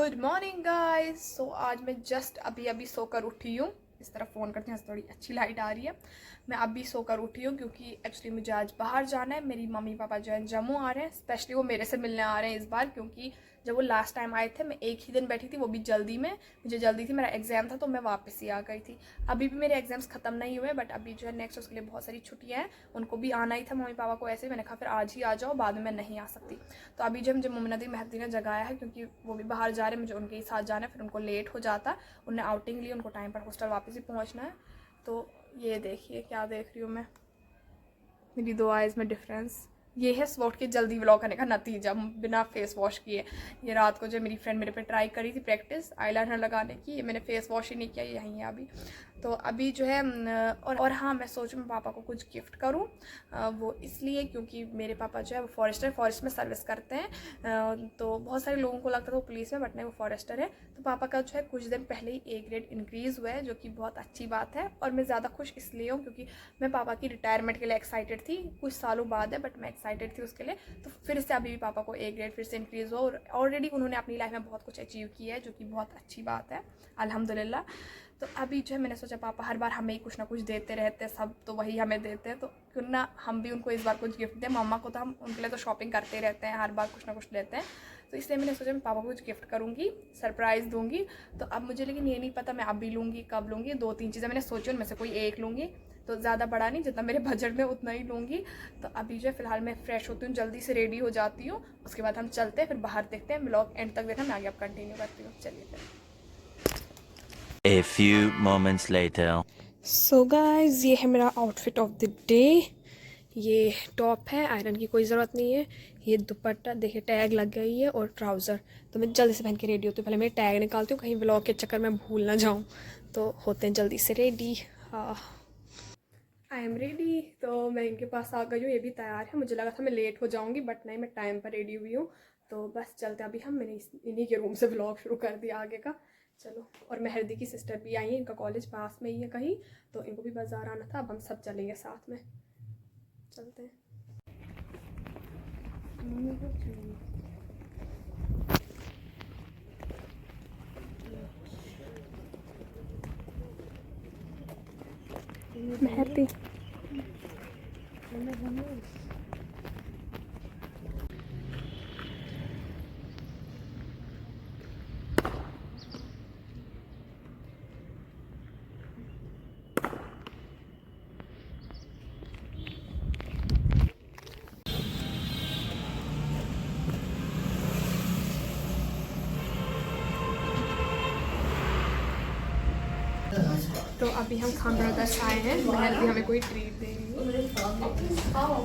Good morning guys. सो आज मैं just अभी सोकर उठी हूँ। इस तरफ फ़ोन करते हैं, थोड़ी अच्छी लाइट आ रही है। मैं अभी सोकर उठी हूँ क्योंकि एक्चुअली मुझे आज बाहर जाना है। मेरी मम्मी पापा जो है जम्मू आ रहे हैं, स्पेशली वो मेरे से मिलने आ रहे हैं इस बार, क्योंकि जब वो लास्ट टाइम आए थे मैं एक ही दिन बैठी थी, वो भी जल्दी में। मुझे जल्दी थी, मेरा एग्ज़ाम था तो मैं वापस ही आ गई थी। अभी भी मेरे एग्ज़ाम्स ख़त्म नहीं हुए, बट अभी जो है नेक्स्ट उसके लिए बहुत सारी छुट्टियाँ हैं। उनको भी आना ही था मम्मी पापा को, ऐसे मैंने कहा फिर आज ही आ जाओ, बाद में मैं नहीं आ सकती। तो अभी जो मुझे मम्मी नदी मेहदी ने जगाया है क्योंकि वो भी बाहर जा रहे हैं, मुझे उनके ही साथ जाना है, फिर उनको लेट हो जाता। उन्हें आउटिंग ली, उनको टाइम पर हॉस्टल वापस ही पहुँचना है। तो ये देखिए क्या देख रही हूँ मैं, मेरी दो आइज़ में डिफरेंस। ये है स्वॉट के जल्दी व्लॉग करने का नतीजा, बिना फेस वॉश किए। ये रात को जो मेरी फ्रेंड मेरे पे ट्राई करी थी प्रैक्टिस आईलाइनर लगाने की, ये मैंने फेस वॉश ही नहीं किया, यहीं है अभी। तो अभी जो है और हाँ, मैं सोचूँ मैं पापा को कुछ गिफ्ट करूँ। वो इसलिए क्योंकि मेरे पापा जो है वो फॉरेस्ट में सर्विस करते हैं। तो बहुत सारे लोगों को लगता था वो पुलिस में, बट नहीं, वो फॉरेस्टर है। तो पापा का जो है कुछ दिन पहले ही A ग्रेड इंक्रीज़ हुआ है, जो कि बहुत अच्छी बात है। और मैं ज़्यादा खुश इसलिए हूँ क्योंकि मैं पापा की रिटायरमेंट के लिए एक्साइटेड थी। कुछ सालों बाद है, बट मैं एक्साइटेड थी उसके लिए। तो फिर से अभी भी पापा को A ग्रेड फिर से इंक्रीज़ हुआ, और ऑलरेडी उन्होंने अपनी लाइफ में बहुत कुछ अचीव किया है, जो कि बहुत अच्छी बात है, अल्हम्दुलिल्लाह। तो अभी जो है मैंने सोचा पापा हर बार हमें ही कुछ ना कुछ देते रहते हैं, सब तो वही हमें देते हैं, तो क्यों ना हम भी उनको इस बार कुछ गिफ्ट दें। मम्मा को तो हम उनके लिए तो शॉपिंग करते रहते हैं, हर बार कुछ ना कुछ लेते हैं। तो इसलिए मैंने सोचा मैं पापा को कुछ गिफ्ट करूँगी, सरप्राइज़ दूँगी। तो अब मुझे लेकिन ये नहीं पता मैं अभी लूँगी कब लूँगी। 2-3 चीज़ें मैंने सोची, उनमें से कोई एक लूँगी, तो ज़्यादा बड़ा नहीं, जितना मेरे बजट में उतना ही लूँगी। तो अभी जो है फ़िलहाल मैं फ्रेश होती हूँ, जल्दी से रेडी हो जाती हूँ, उसके बाद हम चलते हैं, फिर बाहर देखते हैं। व्लॉग एंड तक देखना, मैं आगे अब कंटिन्यू करती हूँ। चलिए फिर। A few moments later. So guys, ये है मेरा आउटफिट ऑफ द डे। ये टॉप है, आयरन की कोई ज़रूरत नहीं है। ये दुपट्टा देखिए, टैग लग गई है, और ट्राउज़र। तो मैं जल्दी से पहन के रेडी होती हूँ। पहले मैं टैग निकालती हूँ, कहीं व्लॉग के चक्कर में भूल ना जाऊँ। तो होते हैं जल्दी से रेडी। I am ready. तो मैं इनके पास आ गई हूँ, ये भी तैयार है। मुझे लगा था मैं लेट हो जाऊँगी, बट नहीं, मैं टाइम पर रेडी हुई हूँ। तो बस चलते अभी हम। मैंने इन्हीं के रूम से व्लॉग शुरू कर दिया आगे का। चलो। और मेहदी की सिस्टर भी आई है, इनका कॉलेज पास में ही है कहीं, तो इनको भी बाज़ार आना था। अब हम सब चलेंगे साथ में, चलते हैं। मेहदी तो अभी हम खान ब्रदर्स आए हैं, बहन भी हमें कोई ट्रीट दे रही है।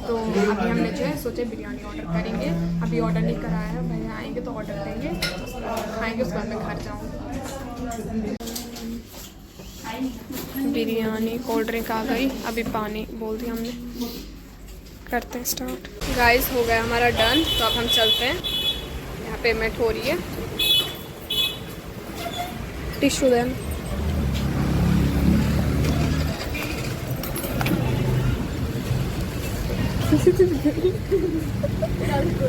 तो अभी हमने जो है सोचे बिरयानी ऑर्डर करेंगे। अभी ऑर्डर नहीं कराया है, भैया आएंगे तो ऑर्डर देंगे, खाएंगे, उसके बाद मैं घर जाऊँगी। बिरयानी, कोल्ड ड्रिंक आ गई, अभी पानी बोल दिया हमने। करते हैं स्टार्ट। गाइस, हो गया हमारा डन, तो अब हम चलते हैं। यहाँ पेमेंट हो रही है। Tissue then.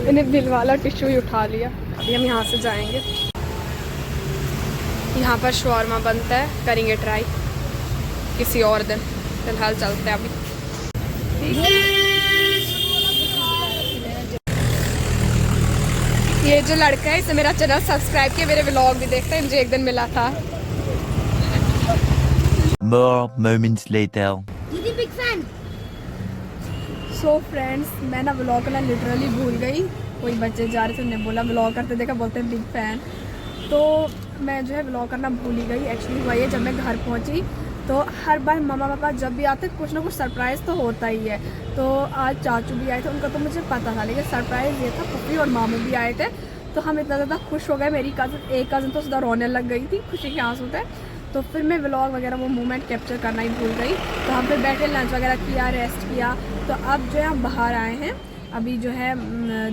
इन्हें बिल वाला टिश्यू ही उठा लिया। अभी हम यहाँ से जाएंगे। यहाँ पर शवारमा बनता है, करेंगे ट्राई किसी और दिन। फिलहाल चलते हैं अभी। ये जो लड़का है, इसने मेरा चैनल सब्सक्राइब किया, मेरे व्लॉग भी देखता है, मुझे एक दिन मिला था। More moments later. Big fan. So friends, मैं ना व्लॉग करना लिटरली भूल गई। कोई बच्चे जा रहे थे, उन्हें बोला व्लॉग करते, देखा बोलते हैं बिग फैन। तो मैं जो है व्लॉग करना भूल ही गई। एक्चुअली हुआ ये, जब मैं घर पहुंची तो हर बार मम्मा पापा जब भी आते कुछ ना कुछ सरप्राइज़ तो होता ही है। तो आज चाचू भी आए थे, उनका तो मुझे पता था, लेकिन सरप्राइज़ ये था पुप्पी और मामू भी आए थे। तो हम इतना ज़्यादा खुश हो गए। मेरी कज़न, एक कज़न तो सीधा रोने लग गई थी, खुशी के आंसू थे। तो फिर मैं व्लॉग वगैरह वो मोमेंट कैप्चर करना ही भूल गई। तो हम फिर बैठे, लंच वगैरह किया, रेस्ट किया। तो अब जो है हम बाहर आए हैं। अभी जो है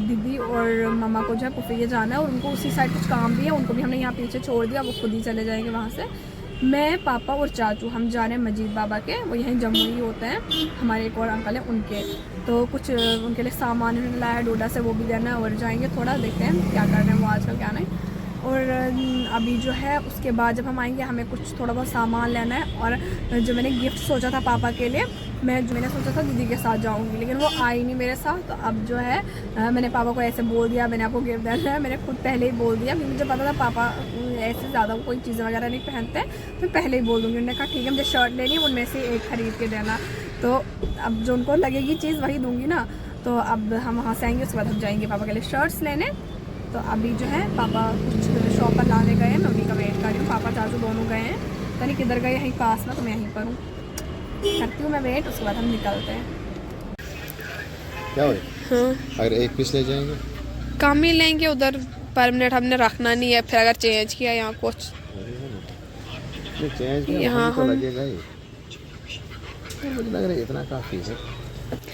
दीदी और मम्मा को जो है पुफिया जाना है, और उनको उसी साइड कुछ काम भी है, उनको भी हमने यहाँ पीछे छोड़ दिया, वो खुद ही चले जाएंगे वहाँ से। मैं, पापा और चाचू हम जा रहे हैं मजीद बाबा के, वो यहीं जम्मू ही होते हैं। हमारे एक और अंकल हैं, उनके तो कुछ उनके लिए सामान उन्होंने लाया डोडा से, वो भी देना है। और जाएंगे, थोड़ा देखते हैं क्या कर रहे हैं वो आजकल, क्या नहीं। और अभी जो है उसके बाद जब हम आएंगे हमें कुछ थोड़ा बहुत सामान लेना है। और जो मैंने गिफ्ट सोचा था पापा के लिए, मैंने सोचा था दीदी के साथ जाऊंगी, लेकिन वो आई नहीं मेरे साथ। तो अब जो है मैंने पापा को ऐसे बोल दिया, मैंने आपको गिफ्ट देना है, मैंने खुद पहले ही बोल दिया क्योंकि मुझे पता था पापा ऐसे ज़्यादा कोई चीज़ें वगैरह नहीं पहनते, तो पहले ही बोल दूँगी। उन्होंने कहा ठीक है, मुझे शर्ट लेनी है, उनमें से एक ख़रीद के देना। तो अब जो उनको लगेगी चीज़ वही दूँगी ना। तो अब हम वहाँ से आएंगे, उसके बाद हम जाएंगे पापा के लिए शर्ट्स लेने। तो अभी जो है पापा कुछ शॉप पर लाने गए हैं, मैं उन्हीं का वेट कर रही हूँ। पापा चाचू दोनों गए हैं, पता नहीं किधर गए, यहीं पास में, तो मैं यहीं पर हूँ, करती हूँ मैं वेट, उसके बाद हम निकलते हैं। क्या हो? हाँ, अगर एक पीस ले जाएंगे कम ही लेंगे, उधर परमानेंट हमने रखना नहीं है, फिर अगर चेंज किया यहाँ कुछ चेंज यहाँ तो हम लगेगा ही, मुझे लग रहा है इतना काफ़ी है।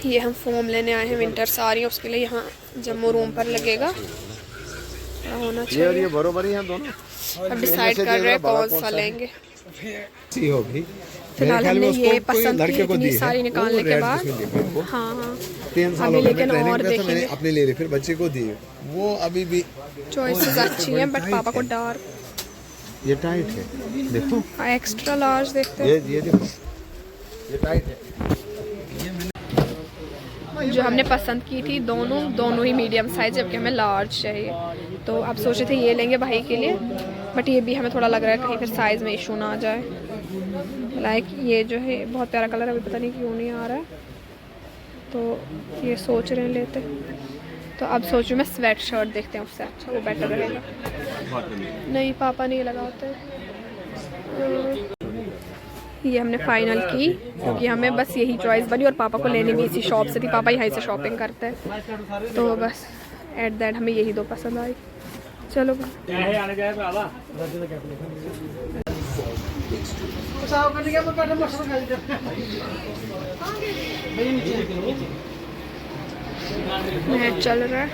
ये हम फोम लेने आए हैं विंटर साड़ी, उसके लिए यहाँ जम्मू रूम पर लगेगा, होना ये और चाहिए। ये बरोबर ही हैं दोनों। अब डिसाइड कर रहे हैं कौन सा लेंगे। सी हो भी फिलहाल हमने ये पसंद की इतनी सारी निकालने के बाद, हाँ हाँ 3 साल अभी हो गए लेकिन ट्रेनिंग और में, तो मैंने देखेंगे। अपने ले ली, फिर बच्चे को दी। वो अभी भी चॉइसेस अच्छी हैं, बट पापा को डार्क, ये टाइट है, देखो एक्स्ट्रा लार्ज देखते हैं। ये देखो ये टाइट है। जो हमने पसंद की थी दोनों ही मीडियम साइज, जबकि हमें लार्ज चाहिए। तो अब सोचे थे ये लेंगे भाई के लिए, बट ये भी हमें थोड़ा लग रहा है कहीं फिर साइज़ में इशू ना आ जाए। लाइक ये जो है बहुत प्यारा कलर, अभी पता नहीं क्यों नहीं आ रहा है, तो ये सोच रहे हैं लेते। तो अब सोचूं मैं स्वेट शर्ट देखते हैं, उससे अच्छा वो बेटर रहेगा। नहीं पापा नहीं लगाते। ये हमने फाइनल की क्योंकि हमें बस यही चॉइस बनी, और पापा को लेनी भी इसी शॉप से थी, पापा यहीं से शॉपिंग करते हैं, तो बस एट दैट हमें यही दो पसंद आई। चलो मैच चल रहा है।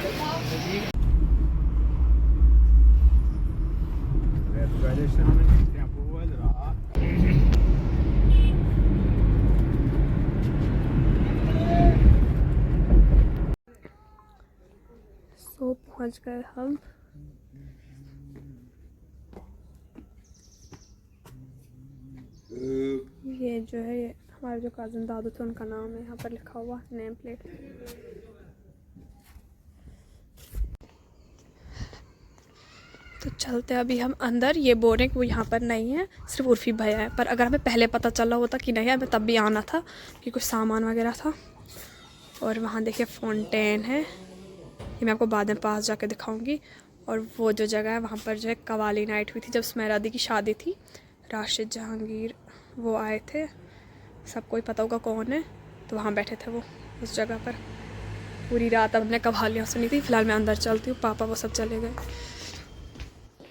तो पहुंच गए हम। ये जो है हमारे जो कज़न दादू थे उनका नाम है यहाँ पर लिखा हुआ, नेम प्लेट। तो चलते हैं अभी हम अंदर। ये बोल रहे हैं कि वो यहाँ पर नहीं है, सिर्फ उर्फी भैया है, पर अगर हमें पहले पता चला होता कि नहीं है, हमें तब भी आना था कि कुछ सामान वगैरह था। और वहाँ देखिए फाउंटेन है, ये मैं आपको बाद में पास जाके दिखाऊंगी। और वो जो जगह है वहाँ पर जो है कवाली नाइट हुई थी, जब सुमेरा दी की शादी थी, राशिद जहांगीर वो आए थे, सबको ही पता होगा कौन है, तो वहाँ बैठे थे वो उस जगह पर पूरी रात। अब हमने कवालियाँ सुनी थी। फिलहाल मैं अंदर चलती हूँ, पापा वो सब चले गए।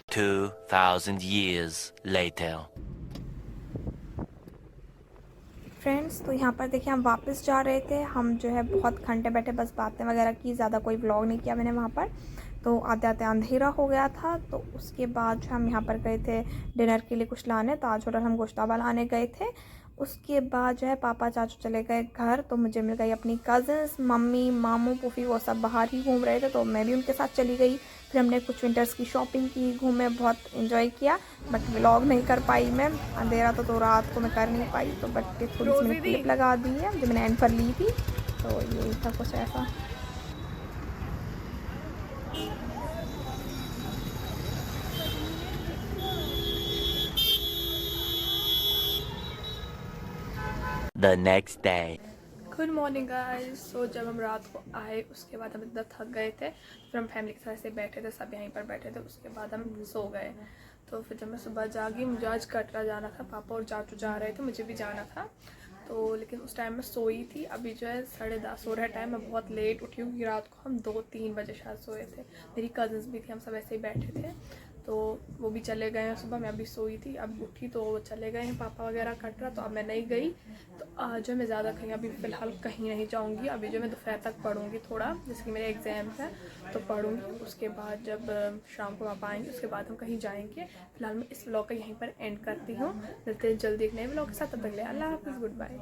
2000 years later. फ्रेंड्स, तो यहाँ पर देखिए हम वापस जा रहे थे। हम जो है बहुत घंटे बैठे, बस बातें वगैरह की, ज़्यादा कोई व्लॉग नहीं किया मैंने वहाँ पर। तो आते आते अंधेरा हो गया था। तो उसके बाद जो हम यहाँ पर गए थे डिनर के लिए कुछ लाने, ताज होटल हम गोश्ताबा लाने गए थे। उसके बाद जो है पापा चाचू चले गए घर, तो मुझे मिल गई अपनी कज़न्स, मम्मी, मामू, फूफी, वो सब बाहर ही घूम रहे थे, तो मैं भी उनके साथ चली गई। फिर हमने कुछ विंटर्स की शॉपिंग की, घूमे, बहुत इन्जॉय किया, बट व्लॉग नहीं कर पाई मैं, अंधेरा तो रात को मैं कर नहीं पाई। तो बट थोड़ी सी मैंने क्लिप लगा दी है जो मैंने एंड पर ली थी, तो यही था कुछ ऐसा। The next day. Good morning guys. So जब हम रात को आए उसके बाद हम इतना थक गए थे, फिर हम फैमिली के साथ ऐसे बैठे थे, सब यहीं पर बैठे थे, उसके बाद हम सो गए। तो फिर जब मैं सुबह जागी, मुझे आज कटरा जाना था, पापा और चाचू जा रहे थे, मुझे भी जाना था, तो लेकिन उस टाइम में सोई थी। अभी जो है 10:30 हो रहा है टाइम, मैं बहुत लेट उठी हूँ क्योंकि रात को हम 2-3 बजे शायद सोए थे। मेरी कज़न्स भी थी, हम सब ऐसे ही बैठे थे, तो वो भी चले गए हैं सुबह, मैं अभी सोई थी, अब उठी तो वो चले गए हैं पापा वगैरह कटरा, तो अब मैं नहीं गई। तो आज जो मैं ज़्यादा कहीं अभी फ़िलहाल कहीं नहीं जाऊँगी। अभी जो मैं दोपहर तक पढ़ूँगी थोड़ा, जैसे कि मेरे एग्ज़ाम्स हैं, तो पढ़ूँगी। उसके बाद जब शाम को पापा आएंगे उसके बाद हम कहीं जाएंगे। फिलहाल मैं इस व्लॉग का यहीं पर एंड करती हूँ। मिलते हैं जल्दी एक नए व्लॉग के साथ, तब तक के लिए अल्लाह हाफ़िज़, गुड बाय।